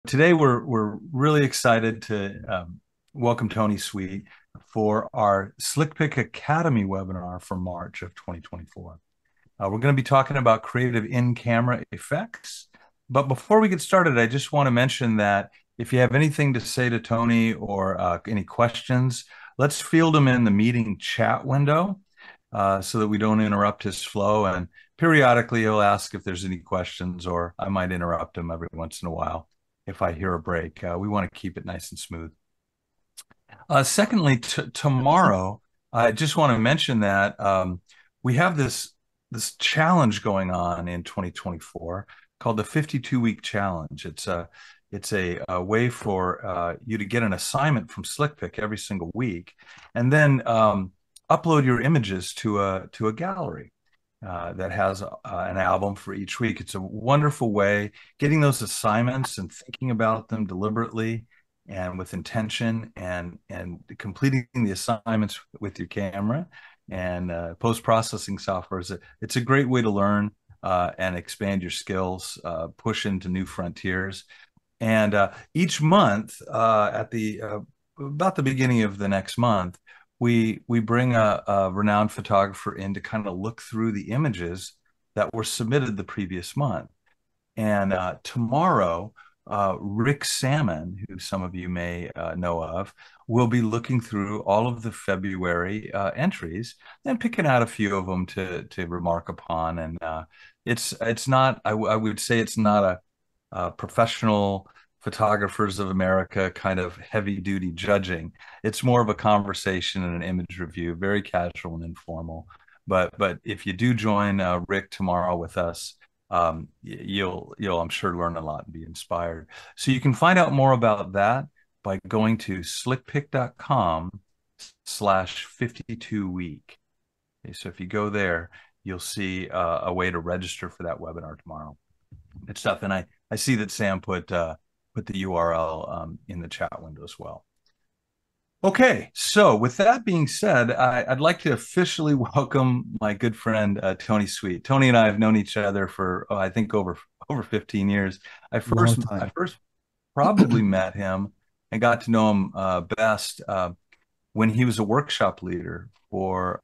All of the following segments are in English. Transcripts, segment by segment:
Today we're really excited to welcome Tony Sweet for our SlickPic Academy webinar for March of 2024. We're going to be talking about creative in-camera effects. But before we get started, I just want to mention that if you have anything to say to Tony or any questions, let's field them in the meeting chat window so that we don't interrupt his flow. And periodically he'll ask if there's any questions, or I might interrupt him every once in a while if I hear a break. We want to keep it nice and smooth. Secondly, tomorrow, I just want to mention that we have this challenge going on in 2024 called the 52-week challenge. It's a way for you to get an assignment from SlickPic every single week, and then upload your images to a gallery that has an album for each week. It's a wonderful way, getting those assignments and thinking about them deliberately and with intention, and completing the assignments with your camera and post-processing software. It's a great way to learn and expand your skills, push into new frontiers. And each month, at the about the beginning of the next month, we bring a renowned photographer in to kind of look through the images that were submitted the previous month. And tomorrow, Rick Salmon, who some of you may know of, will be looking through all of the February entries and picking out a few of them to remark upon. And it's not, I would say it's not a professional photographers of America kind of heavy duty judging. It's more of a conversation and an image review, very casual and informal. But if you do join Rick tomorrow with us, you'll I'm sure learn a lot and be inspired. So you can find out more about that by going to slickpic.com/52week. Okay, so if you go there, you'll see a way to register for that webinar tomorrow. It's stuff, and I see that Sam put the URL in the chat window as well. Okay, so with that being said, I'd like to officially welcome my good friend Tony Sweet. Tony and I have known each other for I think over 15 years. Long I time. first probably met him and got to know him best when he was a workshop leader for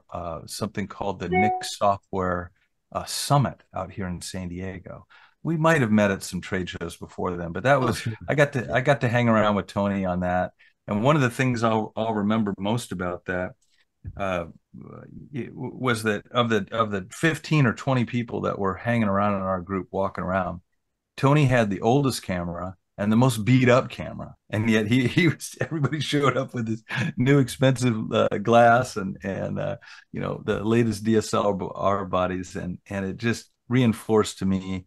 something called the Nix Software Summit out here in San Diego. We might have met at some trade shows before then, but that Oh, was sure. I got to hang around with Tony on that. And one of the things I'll remember most about that uh, was that of the 15 or 20 people that were hanging around in our group, walking around, Tony had the oldest camera and the most beat up camera, and yet he was everybody showed up with this new expensive glass and the latest DSLR bodies, and it just reinforced to me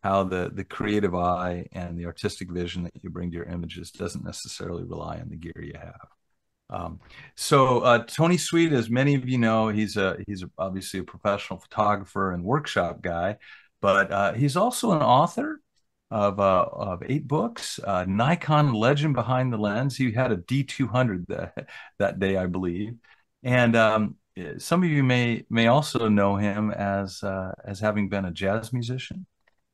how the creative eye and the artistic vision that you bring to your images doesn't necessarily rely on the gear you have. Tony Sweet, as many of you know, he's obviously a professional photographer and workshop guy, but he's also an author of 8 books. Nikon legend behind the lens. He had a D200 that day, I believe, and some of you may also know him as having been a jazz musician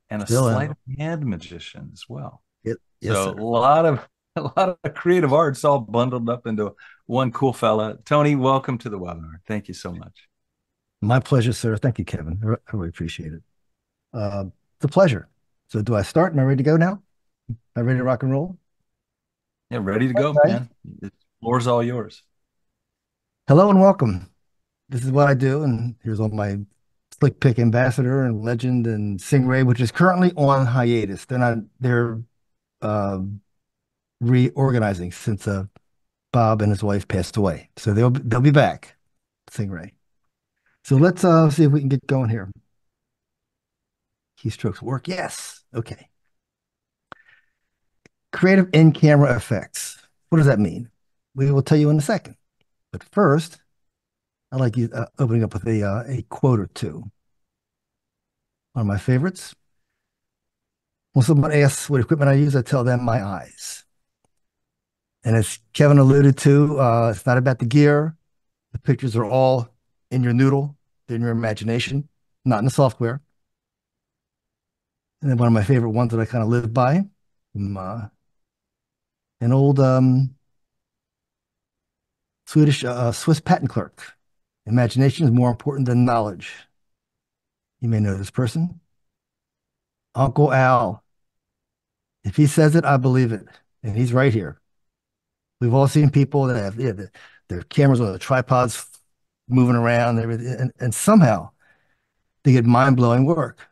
and a Still sleight am. of hand magician as well. Yes, So sir. a lot of creative arts all bundled up into one cool fella. Tony, welcome to the webinar. Thank you so much. My pleasure, sir. Thank you, Kevin. I really appreciate it. It's a pleasure. So do I start? Am I ready to go now? Am I ready to rock and roll? Yeah, ready to go, Okay. man. The floor's all yours. Hello and welcome. This is what I do, and here's all my Slick Pick ambassador and legend and Stingray, which is currently on hiatus. They're um reorganizing since Bob and his wife passed away. So they'll be back, Stingray. So let's see if we can get going here. Keystrokes work. Yes. Okay. Creative in-camera effects. What does that mean? We will tell you in a second. But first, I like you opening up with a quote or two. One of my favorites. When someone asks what equipment I use, I tell them my eyes. And as Kevin alluded to, it's not about the gear. The pictures are all in your noodle. They're in your imagination, not in the software. And then one of my favorite ones that I kind of live by from an old Swiss patent clerk. Imagination is more important than knowledge. You may know this person. Uncle Al. If he says it, I believe it. And he's right here. We've all seen people that have their cameras on the tripods moving around and everything, and somehow they get mind-blowing work.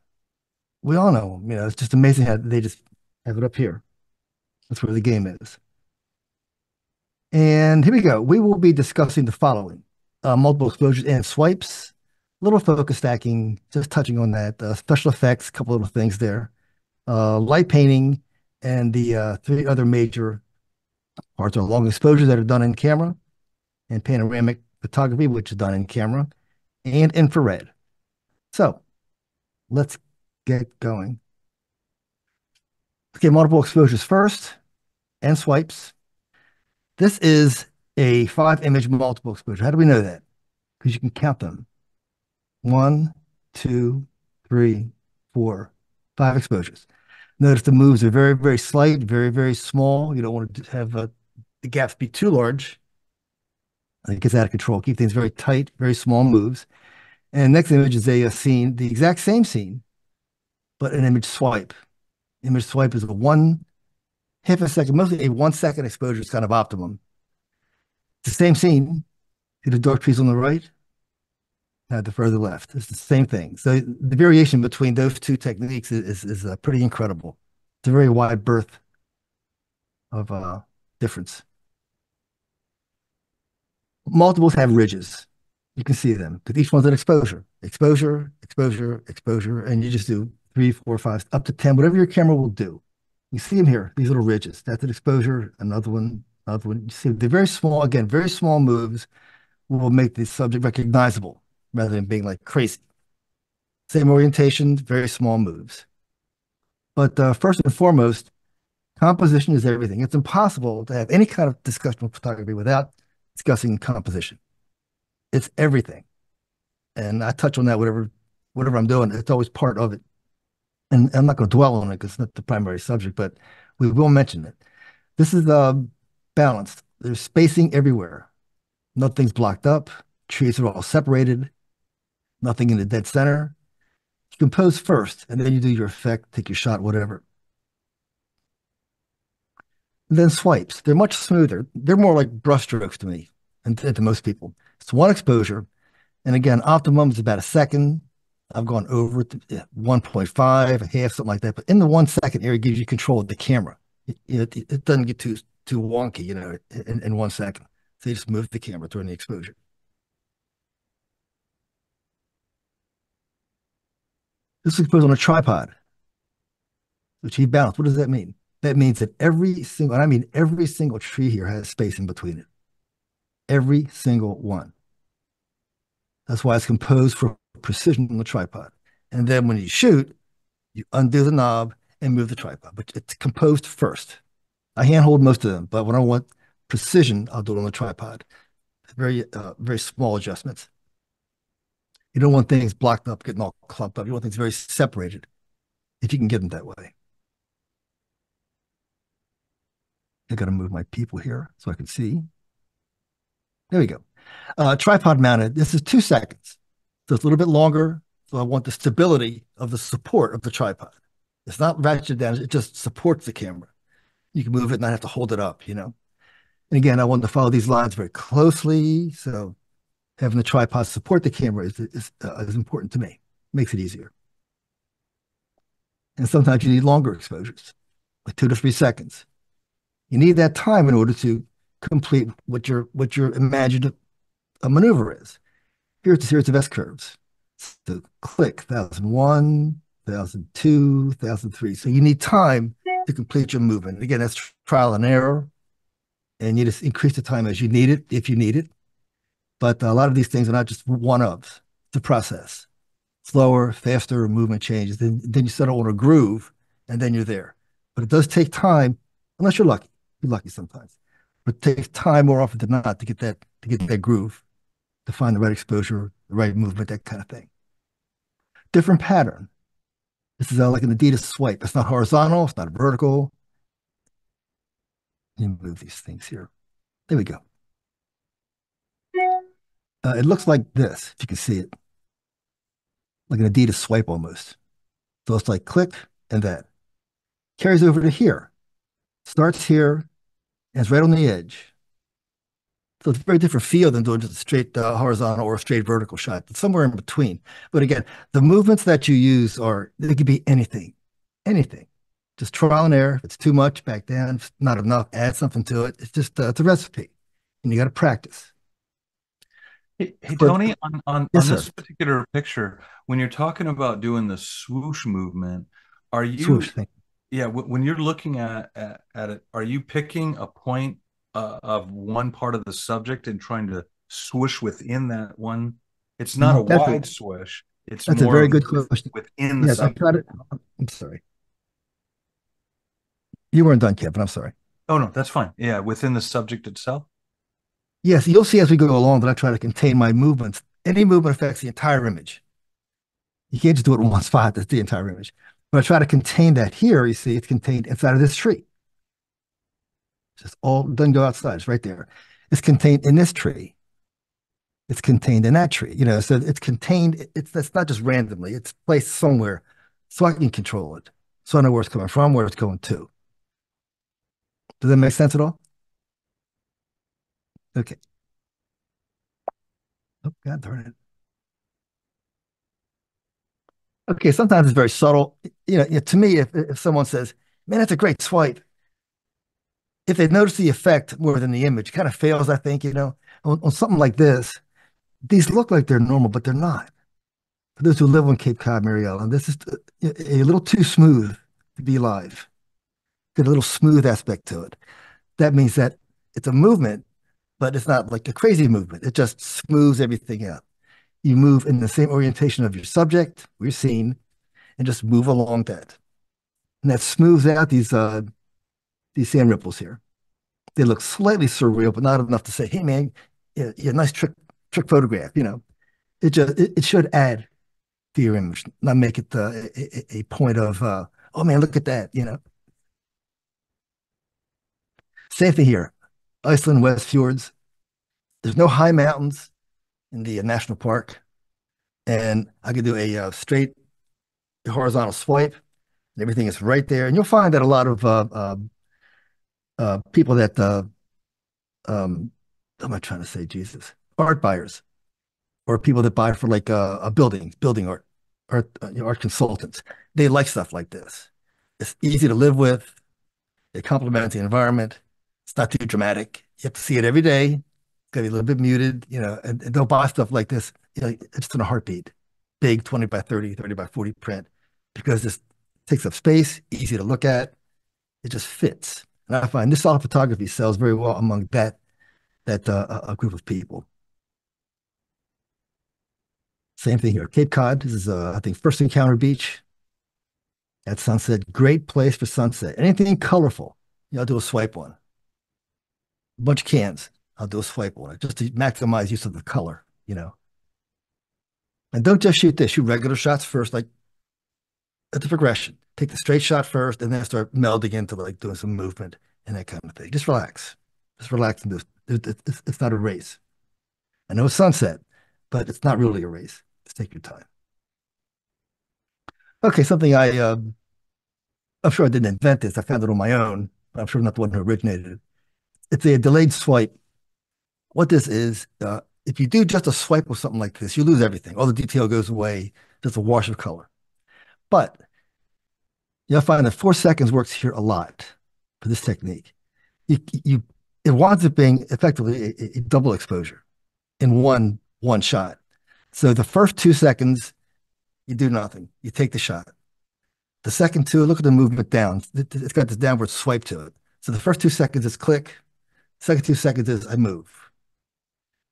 We all know them. It's just amazing how they just have it up here. That's where the game is. And here we go. We will be discussing the following: multiple exposures and swipes, little focus stacking, just touching on that, special effects, a couple little things there, light painting, and the three other major parts are long exposures that are done in camera, and panoramic photography, which is done in camera, and infrared. So let's get going. Okay, multiple exposures first and swipes. This is a 5 image multiple exposure. How do we know that? Because you can count them. 1, 2, 3, 4, 5 exposures. Notice the moves are very, very slight, very, very small. You don't want to have the gaps be too large. It gets out of control. Keep things very tight, very small moves. And next image is a scene, the exact same scene, but an image swipe. Image swipe is half a second, mostly a 1 second exposure is kind of optimum. It's the same scene. See the dark trees on the right? At the further left. It's the same thing. So the variation between those two techniques is pretty incredible. It's a very wide berth of difference. Multiples have ridges. You can see them because each one's an exposure, exposure, exposure, exposure, and you just do 3, 4, 5, up to 10, whatever your camera will do. You see them here, these little ridges. That's an exposure, another one, another one. You see, they're very small, again, very small moves will make the subject recognizable rather than being like crazy. Same orientation, very small moves. But first and foremost, composition is everything. It's impossible to have any kind of discussion of photography without discussing composition. It's everything. And I touch on that whatever I'm doing. It's always part of it. And I'm not going to dwell on it because it's not the primary subject, but we will mention it. This is balanced. There's spacing everywhere. Nothing's blocked up. Trees are all separated. Nothing in the dead center. You compose first, and then you do your effect, take your shot, whatever. And then swipes. They're much smoother. They're more like brushstrokes to me and to most people. It's one exposure. And again, optimum is about a second. I've gone over to 1.5, a half, something like that. But in the 1 second area gives you control of the camera. It doesn't get too wonky, in 1 second. So you just move the camera during the exposure. This is exposed on a tripod, which he balanced. What does that mean? That means that and I mean every single tree here has space in between it. Every single one. That's why it's composed for precision on the tripod. And then when you shoot, you undo the knob and move the tripod, but it's composed first. I handhold most of them, but when I want precision, I'll do it on the tripod. Very, very small adjustments. You don't want things blocked up, getting all clumped up. You want things very separated, if you can get them that way. I got to move my people here so I can see. There we go. Tripod mounted. This is 2 seconds. So it's a little bit longer. So I want the stability of the support of the tripod. It's not ratcheted down. It just supports the camera. You can move it and not have to hold it up, And again, I want to follow these lines very closely. So having the tripod support the camera is important to me. Makes it easier. And sometimes you need longer exposures, like 2 to 3 seconds. You need that time in order to complete what your imagined maneuver is. Here's a series of S curves. So click 1001, 1002, 1003. So you need time to complete your movement. Again, that's trial and error. And you just increase the time as you need it, if you need it. But a lot of these things are not just one-ofs. It's a process. Slower, faster movement changes. Then you settle on a groove, and then you're there. But it does take time, unless you're lucky. You're lucky sometimes. But it takes time more often than not to get that groove, to find the right exposure, the right movement, that kind of thing. Different pattern. This is like an Adidas swipe. It's not horizontal. It's not vertical. Let me move these things here. There we go. It looks like this, if you can see it, like an Adidas swipe almost. So it's like click and that. Carries over to here. Starts here and it's right on the edge. So it's a very different feel than doing just a straight horizontal or a straight vertical shot. It's somewhere in between. But again, the movements that you use are, they could be anything, anything. Just trial and error. If it's too much, back down. If it's not enough, add something to it. It's just, it's a recipe and you got to practice. Hey, But Tony, yes, on sir. this particular picture, when you're talking about doing the swoosh movement, are Swoosh you, thing. yeah, when you're looking at it, are you picking a point of one part of the subject and trying to swoosh within that one? It's not a That's a, wide swoosh, it's that's a more very of good question. within the Yes, I subject. got it. I'm sorry. You weren't done, Kevin. I'm sorry. Oh no, that's fine. Yeah, within the subject itself. Yes, you'll see as we go along that I try to contain my movements. Any movement affects the entire image. You can't just do it in one spot. That's the entire image. But I try to contain that here. You see, it's contained inside of this tree. It's just all doesn't go outside. It's right there. It's contained in this tree. It's contained in that tree. So it's contained. It's that's not just randomly. It's placed somewhere, so I can control it. So I know where it's coming from, where it's going to. Does that make sense at all? Okay. Oh, God darn it. Okay. Sometimes it's very subtle. To me, if someone says, "Man, that's a great swipe," if they notice the effect more than the image, it kind of fails, I think, on something like this. These look like they're normal, but they're not. For those who live on Cape Cod, Mary Ellen, this is a little too smooth to be live. Got a little smooth aspect to it. That means that it's a movement, but it's not like a crazy movement. It just smooths everything out. You move in the same orientation of your subject, your scene, and just move along that. And that smooths out these sand ripples here. They look slightly surreal, but not enough to say, "Hey, man, yeah, nice trick photograph." It should add to your image, not make it a point of, "Oh man, look at that." Same thing here. Iceland West Fjords. There's no high mountains in the national park, and I could do a straight horizontal swipe, and everything is right there. And you'll find that a lot of people that what am I trying to say? Jesus, art buyers or people that buy for like a building art consultants. They like stuff like this. It's easy to live with. It complements the environment. It's not too dramatic. You have to see it every day. It's got to be a little bit muted, and they'll buy stuff like this, it's in a heartbeat. Big 20 by 30, 30 by 40 print because this takes up space, easy to look at. It just fits. And I find this style of photography sells very well among that a group of people. Same thing here. Cape Cod. This is, I think, First Encounter Beach at sunset. Great place for sunset. Anything colorful, I'll do a swipe one. A bunch of cans. I'll do a swipe one just to maximize use of the color. And don't just shoot this. Shoot regular shots first, like at the progression. Take the straight shot first, and then start melding into like doing some movement and that kind of thing. Just relax. Just relax and do it's not a race. I know it's sunset, but it's not really a race. Just take your time. Okay, something I'm sure I didn't invent this. I found it on my own, but I'm sure I'm not the one who originated it. It's a delayed swipe. What this is, if you do just a swipe with something like this, you lose everything. All the detail goes away, just a wash of color. But you'll find that 4 seconds works here a lot for this technique. You it winds up being effectively a double exposure in one shot. So the first 2 seconds, you do nothing. You take the shot. The second two, look at the movement down. It's got this downward swipe to it. So the first 2 seconds is click. Second 2 seconds is I move.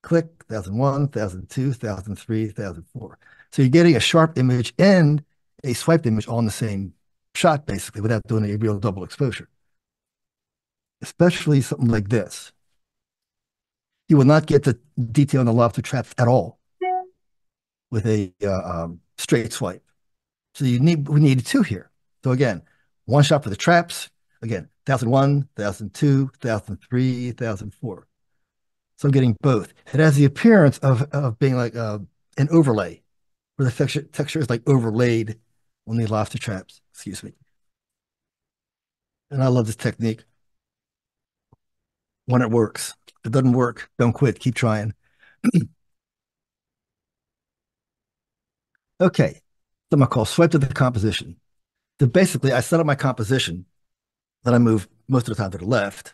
Click, 1001, 1002, 1003, 1004. So you're getting a sharp image and a swiped image all in the same shot, basically, without doing a real double exposure. Especially something like this. You will not get the detail in the lobster traps at all with a straight swipe. So we need two here. So again, one shot for the traps. Again, 1001, 1002, 1003, 1004. So I'm getting both. It has the appearance of being like an overlay, where the texture is like overlaid on the lobster traps. Excuse me. And I love this technique when it works. If it doesn't work, don't quit. Keep trying. Okay. Something I call swipe to the composition. So basically, I set up my composition, then I move most of the time to the left,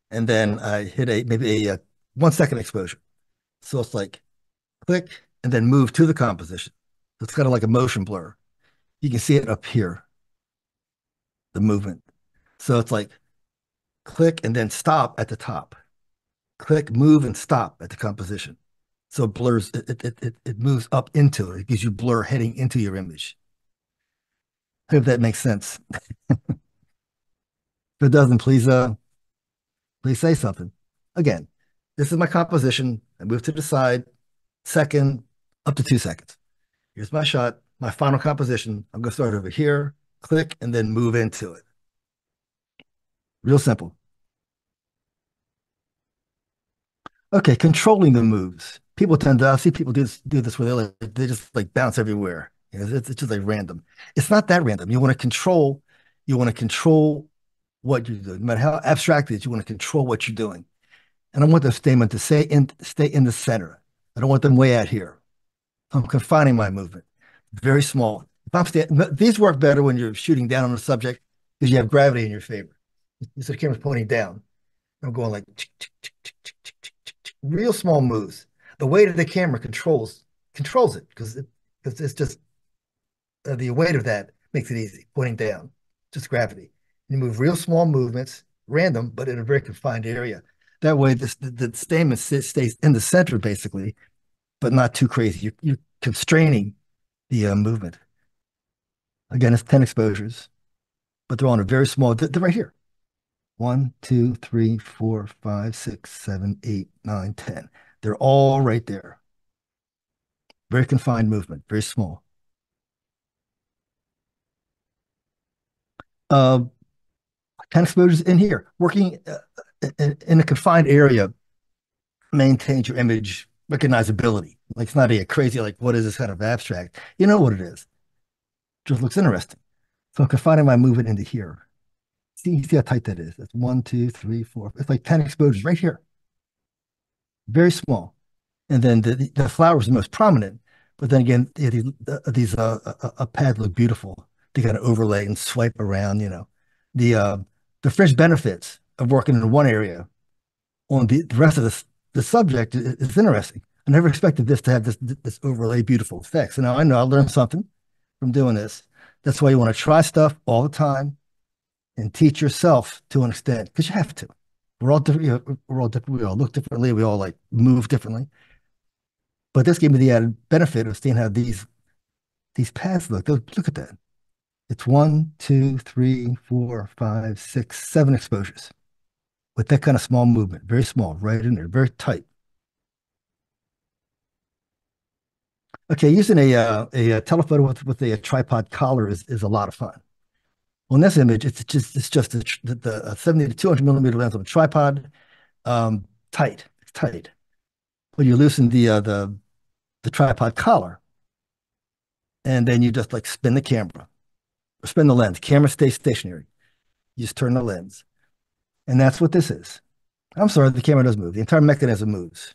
and then I hit maybe a 1 second exposure. So it's like click and then move to the composition. So it's kind of like a motion blur. You can see it up here, the movement. So it's like click and then stop at the top. Click, move, and stop at the composition. So it blurs, it moves up into it. It gives you blur heading into your image. I hope that makes sense. If it doesn't, please say something. Again, this is my composition. I move to the side, second, up to 2 seconds. Here's my shot, my final composition. I'm going to start over here, click, and then move into it. Real simple. Okay, controlling the moves. People tend to, I see people do this where they just like bounce everywhere. You know, it's just like random. It's not that random. You want to control what you're doing. No matter how abstract it is, you want to control what you're doing. And I want the statement to stay in the center. I don't want them way out here. I'm confining my movement. Very small. If these work better when you're shooting down on the subject because you have gravity in your favor. So the camera's pointing down. I'm going like real small moves. The weight of the camera controls it because it's just the weight of that makes it easy. Pointing down, just gravity. You move real small movements, random, but in a very confined area. That way, the statement stays in the center basically, but not too crazy. You're constraining the movement. Again, it's 10 exposures, but they're on a very small. They're right here. 1, 2, 3, 4, 5, 6, 7, 8, 9, 10. They're all right there. Very confined movement, very small. Uh, 10 exposures in here. Working in a confined area maintains your image recognizability. Like it's not a crazy, like, what is this kind of abstract? You know what it is. Just looks interesting. So I'm confining my movement into here. See how tight that is. That's 1, 2, 3, 4. It's like 10 exposures right here. Very small. And then the flower is the most prominent. But then again, these pads look beautiful. They got to overlay and swipe around, you know. The the fringe benefits of working in one area on the rest of the subject is interesting. I never expected this to have this overlay beautiful effects. So now I know I learned something from doing this. That's why you want to try stuff all the time and teach yourself to an extent because you have to. We're all different. You know, we're all different. We all look differently. We all like move differently. But this gave me the added benefit of seeing how these paths look. Look at that. It's 1, 2, 3, 4, 5, 6, 7 exposures with that kind of small movement, very small, right in there, very tight. Okay, using a telephoto with a tripod collar is a lot of fun. On this image, it's just the 70 to 200 millimeter lens on a tripod, tight. It's tight. When you loosen the tripod collar, and then you just like spin the camera or spin the lens. Camera stays stationary. You just turn the lens, and that's what this is. I'm sorry, the camera does move. The entire mechanism moves.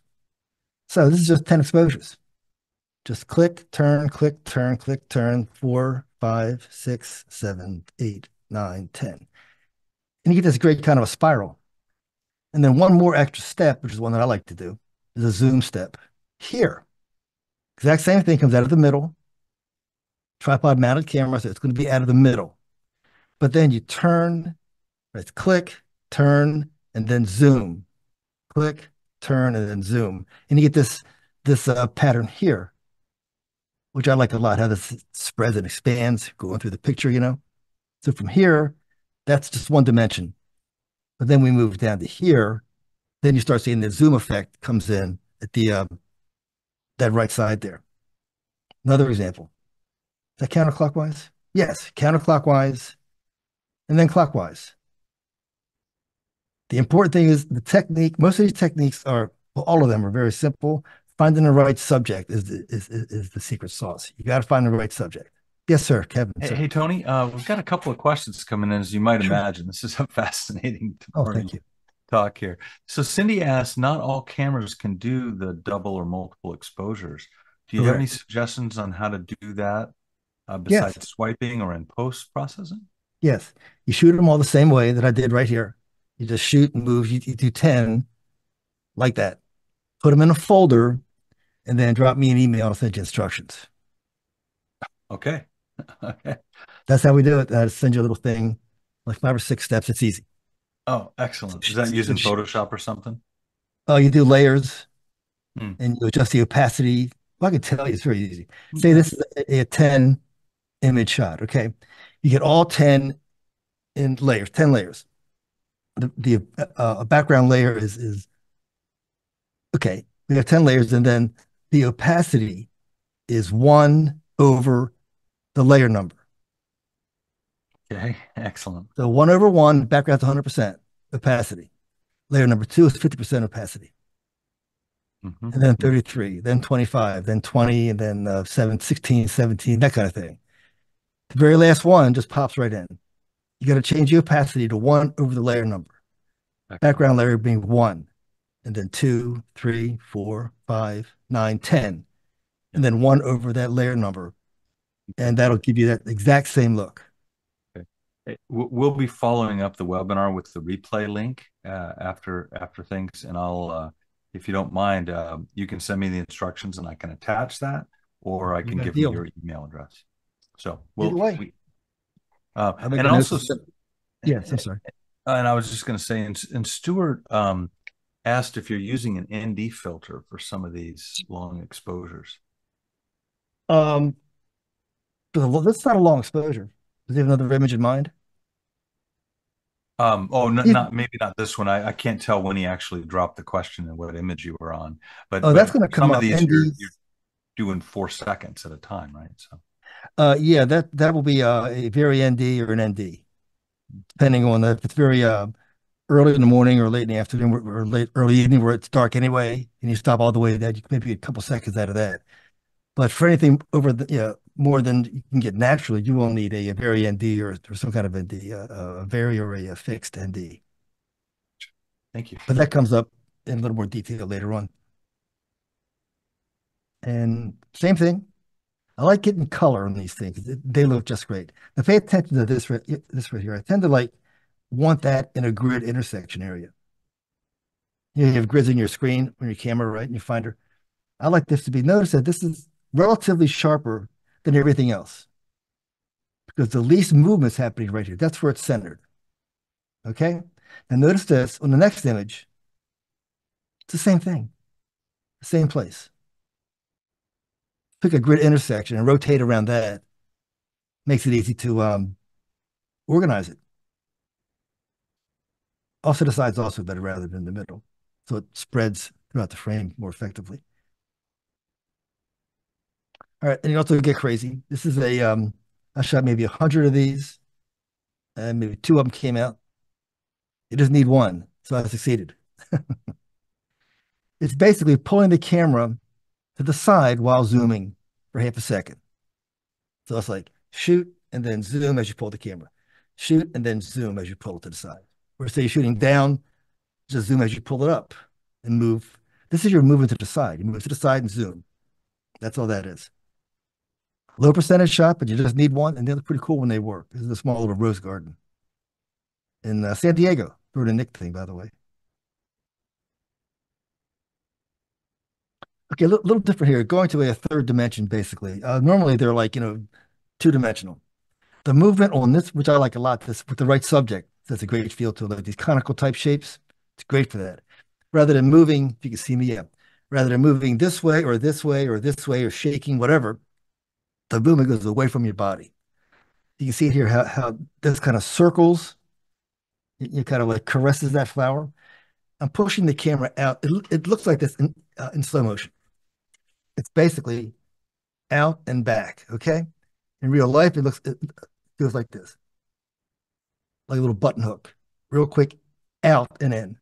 So this is just 10 exposures. Just click, turn, click, turn, click, turn, 4, 5, 6, 7, 8, 9, 10. And you get this great kind of a spiral. And then one more extra step, which is one that I like to do, is a zoom step. Here, exact same thing comes out of the middle, tripod mounted camera, so it's going to be out of the middle. But then you turn, right, click, turn, and then zoom. Click, turn, and then zoom. And you get this pattern here, which I like a lot, how this spreads and expands going through the picture, you know? So from here, that's just one dimension. But then we move down to here, then you start seeing the zoom effect comes in at that right side there. Another example. Is that counterclockwise? Yes, counterclockwise, and then clockwise. The important thing is the technique. Most of these techniques are, well, all of them are very simple. Finding the right subject is the secret sauce. You got to find the right subject. Yes, sir, Kevin, Hey, sir. hey Tony, we've got a couple of questions coming in, as you might Sure. imagine. This is a fascinating Oh, morning thank you. talk here. So Cindy asked, not all cameras can do the double or multiple exposures. Do you have any Correct. suggestions on how to do that Yes, besides swiping or in post processing? yes. You shoot them all the same way that I did right here. You just shoot and move. You do 10 like that. Put them in a folder and then drop me an email. I'll send you instructions. Okay. Okay. That's how we do it. I send you a little thing, like 5 or 6 steps. It's easy. Oh, excellent. Is that using Photoshop or something? Oh, you do layers Hmm. and you adjust the opacity. Well, I can tell you it's very easy. Say Okay. this is a 10 image shot. Okay. You get all 10 in layers, 10 layers. The background layer is okay. We have 10 layers, and then the opacity is 1 over the layer number. Okay. Excellent. So 1 over 1, background's 100% opacity. Layer number two is 50% opacity. Hmm. And then 33, then 25, then 20, and then 7, 16, 17, that kind of thing. The very last one just pops right in. You got to change the opacity to 1 over the layer number. Excellent. Background layer being 1, and then 2, 3, 4, 5, 9, 10, Yeah. and then 1 over that layer number. Okay. And that'll give you that exact same look. Okay. We'll be following up the webinar with the replay link after things, and I'll, if you don't mind, you can send me the instructions, and I can attach that, or I You can got a give them deal. your email address. So Either way, I'll make and a note. also, Yes, I'm sorry. and I was just going to say, and Stuart asked if you're using an ND filter for some of these long exposures. Um, that's not a long exposure. Does he have another image in mind? Oh, He's, not maybe not this one. I can't tell when he actually dropped the question and what image you were on, oh, but that's for going to come some of up. these you're ND's. doing 4 seconds at a time, right? So Yeah, that will be a very ND or an ND, depending on if it's very early in the morning or late in the afternoon or late early evening where it's dark anyway, and you stop all the way there, you can maybe get a couple seconds out of that. But for anything over the more than you can get naturally, you will need a very ND or some kind of ND, a very or a fixed ND. thank you. But that comes up in a little more detail later on. And same thing. I like getting color on these things. They look just great. Now pay attention to this right here. I tend to like want that in a grid intersection area. You have grids in your screen on your camera, right? And you find her. I like this to be noticed that this is relatively sharper than everything else because the least movement's happening right here. That's where it's centered. Okay. And notice this on the next image, it's the same thing, the same place. Pick a grid intersection and rotate around that. Makes it easy to organize it. Also, the side's also better rather than the middle. So it spreads throughout the frame more effectively. All right. And you also get crazy. This is I shot maybe 100 of these and maybe two of them came out. You just need one. So I succeeded. It's basically pulling the camera to the side while zooming for half a second. So it's like shoot and then zoom as you pull the camera. Shoot and then zoom as you pull it to the side. Or say you're shooting down, just zoom as you pull it up and move. This is your movement to the side. You move to the side and zoom. That's all that is. Low percentage shot, but you just need one, and they look pretty cool when they work. This is a small little rose garden in San Diego. Sort of Nick thing, by the way. Okay, a little different here. Going to a third dimension, basically. Normally they're like, two-dimensional. The movement on this, which I like a lot, this with the right subject, that's a great feel to it. Like these conical type shapes, it's great for that. Rather than moving, if you can see me, yeah. Rather than moving this way or this way or this way or shaking, whatever, the movement goes away from your body. You can see here how this kind of circles, you kind of like caresses that flower. I'm pushing the camera out. It looks like this in slow motion. It's basically out and back. Okay. In real life, it goes like this, like a little button hook, real quick out and in,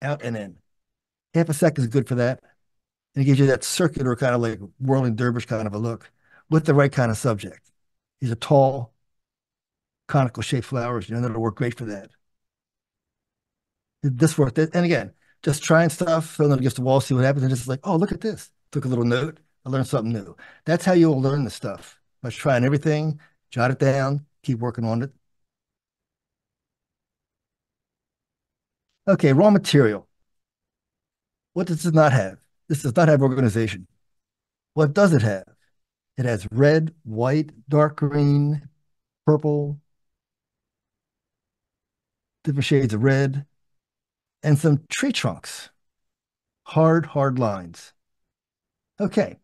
out and in. Half a second is good for that. And it gives you that circular kind of like whirling dervish kind of a look with the right kind of subject. These are tall, conical shaped flowers. That'll work great for that. This worked. And again, just trying stuff, throwing it against the wall, see what happens. And just like, oh, look at this. Took a little note. I learned something new. That's how you'll learn the stuff. By trying everything, jot it down, keep working on it. Okay, raw material. What does it not have? This does not have organization. What does it have? It has red, white, dark green, purple, different shades of red, and some tree trunks. Hard lines. Okay,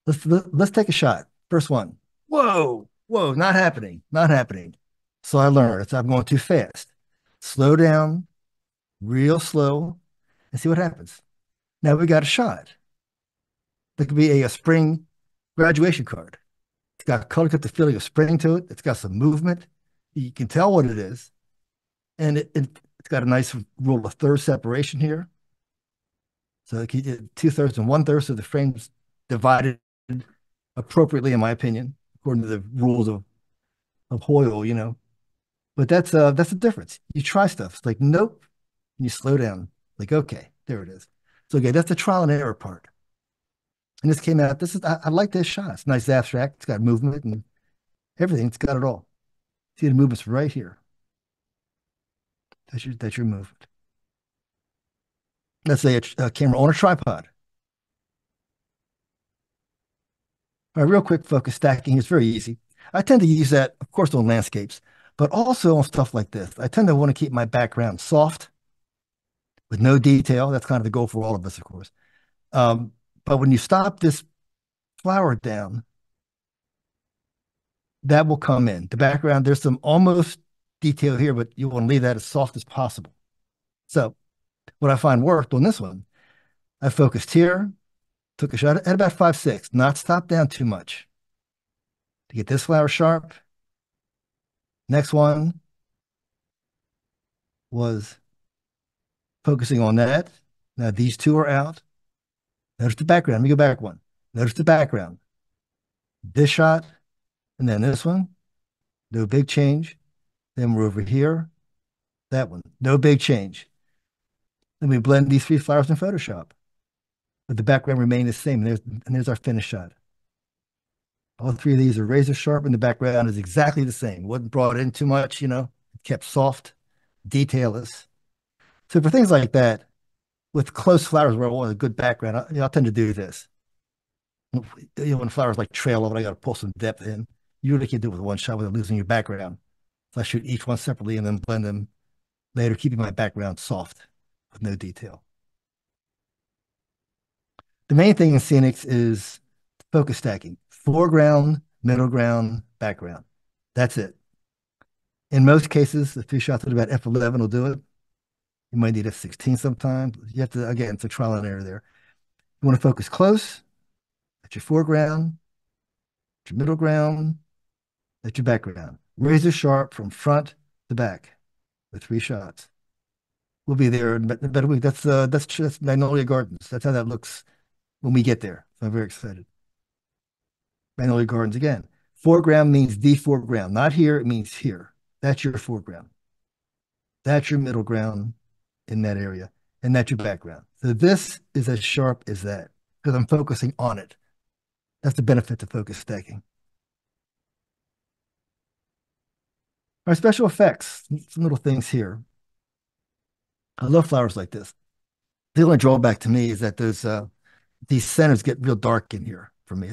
let's take a shot. First one. Whoa, not happening, not happening. So I learned. I'm going too fast. Slow down, real slow, and see what happens. Now we got a shot. That could be a spring graduation card. It's got color, got the feeling of spring to it. It's got some movement. You can tell what it is. And it's got a nice rule of third separation here. So it can get 2/3 and 1/3, so the frame's divided appropriately, in my opinion, according to the rules of Hoyle. But that's the difference. You try stuff. It's like, nope. And you slow down. Like, okay, there it is. So again, that's the trial and error part. And this came out. I like this shot. It's nice abstract. It's got movement and everything. It's got it all. See the movement's right here. That's your movement. Let's say a camera on a tripod. All right, real quick focus stacking is very easy. I tend to use that, of course, on landscapes, but also on stuff like this. I tend to want to keep my background soft with no detail. That's kind of the goal for all of us, of course. But when you stop this flower down, that will come in. The background, there's some almost detail here, but you want to leave that as soft as possible. So what I find worked on this one, I focused here, took a shot at about 5/6, not stop down too much to get this flower sharp. Next one was focusing on that. Now these two are out. Notice the background. Let me go back one. Notice the background. This shot, and then this one. No big change. Then we're over here. That one. No big change. Then we blend these three flowers in Photoshop. But the background remained the same. And there's our finished shot. All three of these are razor sharp, and the background is exactly the same. Wasn't brought in too much, kept soft, detailless. So for things like that, with close flowers where I want a good background, I tend to do this. When flowers like trail off, I got to pull some depth in. You really can't do it with one shot without losing your background. So I shoot each one separately and then blend them later, keeping my background soft with no detail. The main thing in scenics is focus stacking. Foreground, middle ground, background. That's it. In most cases, the 3 shots at about f11 will do it. You might need f16 sometimes. You have to, again, it's a trial and error there. You want to focus close. That's your foreground. That's your middle ground. That's your background. Razor sharp from front to back with 3 shots. We'll be there in about a week. That's Magnolia Gardens. That's how that looks when we get there. So I'm very excited. Magnolia Gardens again. Foreground means the foreground. Not here, it means here. That's your foreground. That's your middle ground in that area. And that's your background. So this is as sharp as that because I'm focusing on it. That's the benefit to focus stacking. Our special effects, some little things here. I love flowers like this. The only drawback to me is that these centers get real dark in here for me.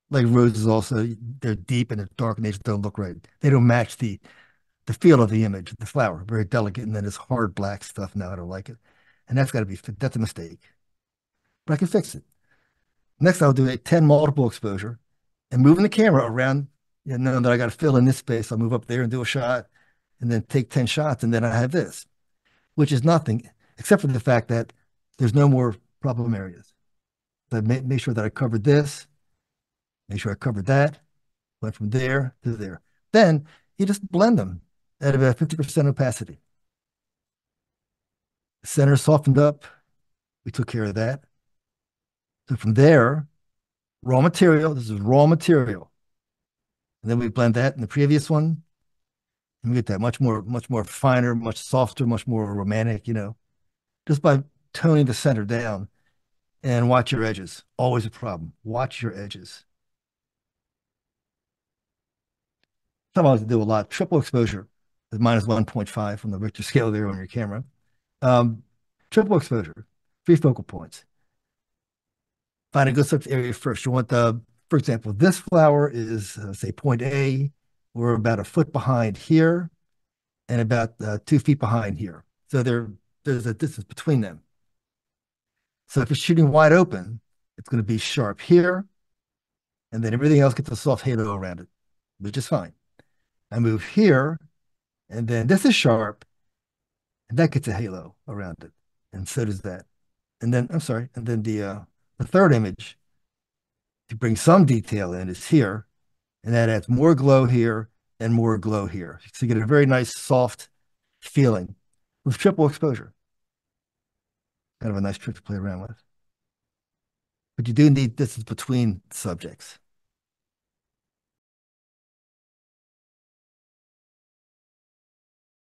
Like roses also, they're deep and they're dark and they just don't look right. They don't match the feel of the image, the flower, very delicate, and then this hard black stuff. No, I don't like it. And that's a mistake. But I can fix it. Next, I'll do a 10 multiple exposure and moving the camera around, know that I got to fill in this space. I'll move up there and do a shot and then take 10 shots. And then I have this, which is nothing except for the fact that there's no more problem areas. So I make sure that I covered this, make sure I covered that, went from there to there. Then you just blend them at about 50% opacity. Center softened up. We took care of that. So from there, raw material. This is raw material. And then we blend that in the previous one. And we get that much more finer, much softer, much more romantic, just by toning the center down. And watch your edges. Always a problem. Watch your edges. Something I like to do a lot. Triple exposure is minus 1.5 from the Richter scale there on your camera. Um, Triple exposure, three focal points. Find a good subject area first. You want for example, this flower is, say, point A. We're about a foot behind here and about 2 feet behind here. So there's a distance between them. So if you're shooting wide open, it's going to be sharp here, and then everything else gets a soft halo around it, which is fine. I move here, and then this is sharp, and that gets a halo around it, and so does that. And then, I'm sorry, and then the third image to bring some detail in is here, and that adds more glow here and more glow here. So you get a very nice soft feeling with triple exposure. Kind of a nice trick to play around with. But you do need distance between subjects.